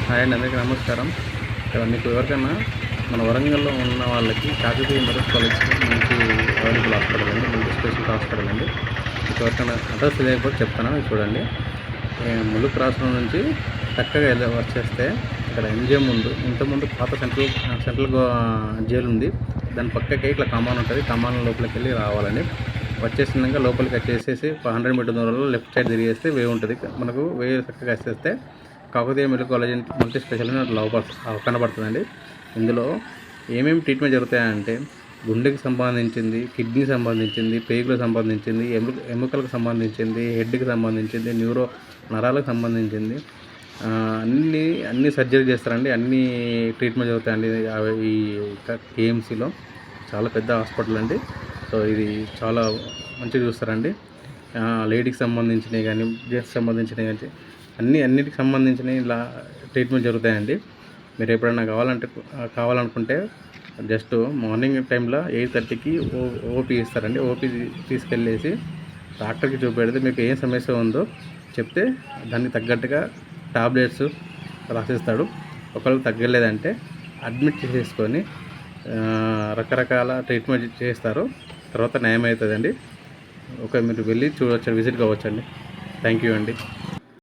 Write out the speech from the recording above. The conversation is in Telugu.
హాయ్ అండి, అందరికీ నమస్కారం. మీకు ఎవరికైనా మన వరంగల్లో ఉన్న వాళ్ళకి కాకతీయ మెడికల్ కాలేజ్ మంచి అవైలబుల్ హాస్పిటల్ అండి, మల్టీ స్పెషాలిటీ హాస్పిటల్ అండి. మీకు ఎవరికైనా అడ్రస్ తెలియకపోతే చెప్తాను, చూడండి. ములుగు క్రాస్లో నుంచి చక్కగా వచ్చేస్తే ఇక్కడ ఎంజిఎం ముందు ఇంతకుముందు పాత సెంట్రల్ జైలు ఉంది. దాని పక్కకి ఇట్లా కమాన్ ఉంటుంది. కమాన్ లోపలికి వెళ్ళి రావాలండి. వచ్చేసినాక లోపలికి వచ్చేసేసి 100 మీటర్ దూరంలో లెఫ్ట్ సైడ్ తిరిగేస్తే వే ఉంటుంది. మనకు వే చక్కగా వచ్చేస్తే Kakatiya medical college multi speciality లోపల కనబడుతుందండి. ఇందులో ఏమేమి ట్రీట్మెంట్ జరుగుతాయంటే గుండెకి సంబంధించింది, కిడ్నీకి సంబంధించింది, పేగులకు సంబంధించింది, ఎముకలకు సంబంధించింది, హెడ్కి సంబంధించింది, నరాలకు సంబంధించింది, అన్ని సర్జరీ చేస్తారండి. అన్ని ట్రీట్మెంట్ జరుగుతాయండి ఈ కేఎంసీలో. చాలా పెద్ద హాస్పిటల్ అండి. సో ఇది చాలా మంచిగా చూస్తారండి. లేడీకి సంబంధించినవి కానీ, జెంట్స్కి సంబంధించినవి కానీ అన్నిటికి సంబంధించినవి ఇలా ట్రీట్మెంట్ జరుగుతాయండి. మీరు ఎప్పుడైనా కావాలనుకుంటే జస్ట్ మార్నింగ్ టైంలో 8:30కి ఓపీ ఇస్తారండి. ఓపీ తీసుకెళ్ళేసి డాక్టర్కి చూపెడితే మీకు ఏం సమస్య ఉందో చెప్తే దానికి తగ్గట్టుగా టాబ్లెట్స్ రాసిస్తాడు. ఒకవేళ తగ్గలేదంటే అడ్మిట్ చేసేసుకొని రకరకాల ట్రీట్మెంట్ చేస్తారు. తర్వాత నయం అవుతుందండి. మీరు వెళ్ళి చూడవచ్చు, విజిట్ కావచ్చండి. థ్యాంక్ యూ అండి.